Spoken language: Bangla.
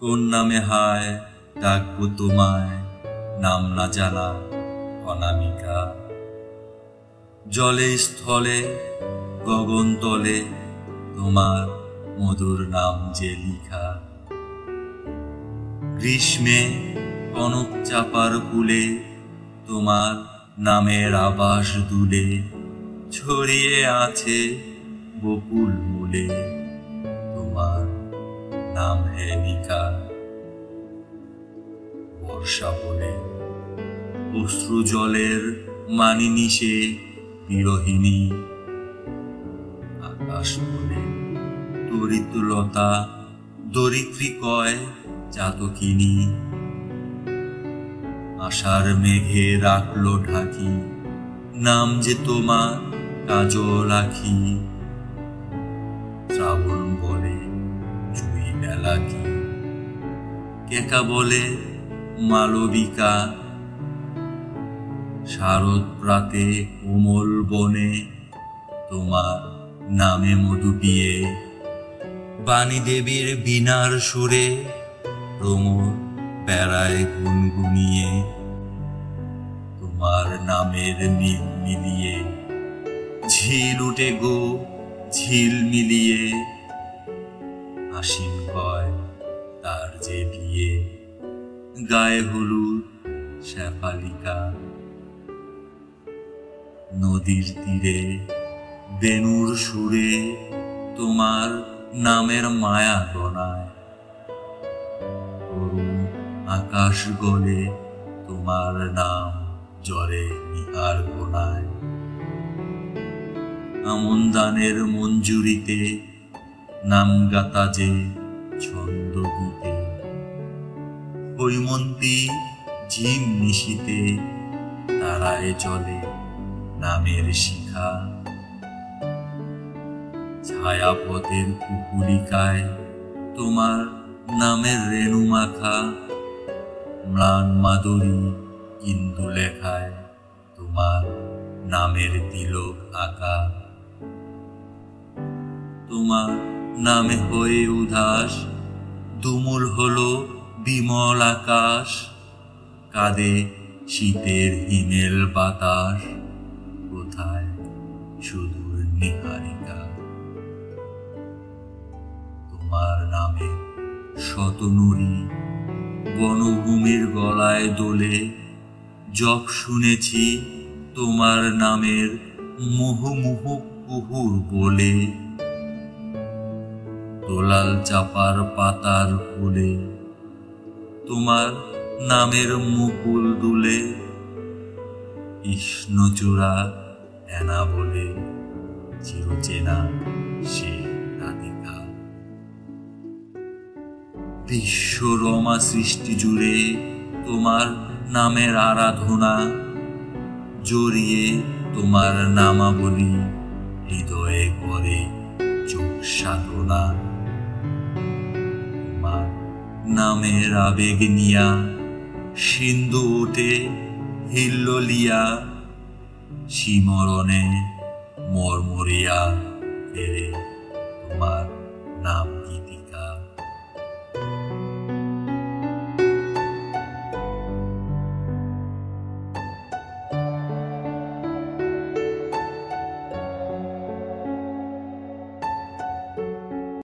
কোন নামে হায় ডাকবো তোমায়, নাম না জানা অনামিকা। জলে স্থলে গগন তলে তোমার মধুর নাম যে লিখা। গ্রীষ্মে কনক চাপার কুলে তোমার নামের আবাস দুলে ছড়িয়ে আছে বকুল মূলে তোমার নাম হেলিকা। বর্ষা বলে অশ্রু জলের মানিনি সে বিরহিনী। আকাশ বলে তরিতুলতা দরিদ্রী কয় চাতকিনী। আষাঢ় মেঘে রাখলো ঢাকি নাম যে তোমার কাজল আখি। শ্রাবণ বলে জুই মেলাকি, কেকা বলে মালবিকা। শারদ প্রাতে কোমল বনে তোমার নামে মধু পিয়ে। বাণী দেবীর বীণার সুরে প্রমোদ বেড়ায় গুনগুনিয়ে তোমার নামের নীল মিলিয়ে। ঝিল উঠে গো ঝিল মিলিয়ে, আশ্বিন কয় তার যে বিয়ে। গায়ে হলুদ শেফালিকা, নদীর তীরে বেণুর সুরে তোমার নামের মায়া গনায়। করুণ আকাশ গলে তোমার নাম জলে নিহার গোনায়। আমন দানের মঞ্জুরিতে নাম গাতা যে ছন্দ গীতে। হৈমন্তী ঝিম নিশীতে তারায় চলে নামের শিখা। ছায়াপথের কুকুলিকায় তোমার নামের রেণু মাখা। ম্লান মাধুরী ইন্দু লেখায় তোমার নামের তিলক আঁকা। তোমার নামে হয়ে উদাস দুমুল হলো বিমল আকাশ। কাঁদে শীতের হিমেল বাতাস, কোথায় সুদূর নিহারিকা। তোমার নামে শতনুরী বনভূমির গলায় দোলে। জপ শুনেছি তোমার নামের মুহুমুহু কুহুর বলে। দোলাল চাপার পাতার ফুলে তোমার নামের মুকুল দুলে। কৃষ্ণচূড়া এনা বলে চিরচেনা সে রাধিকা। বিশ্ব রমা সৃষ্টি জুড়ে তোমার নামের আরাধনা। জড়িয়ে তোমার নামাবলী হৃদয়ে করে যোগ সাধনা। তোমার নামের আবেগ নিয়া সিন্ধু ওঠে হিল্লোলিয়া। শিমরণে মরমরিয়া ফেরে তোমার নাম গীতি।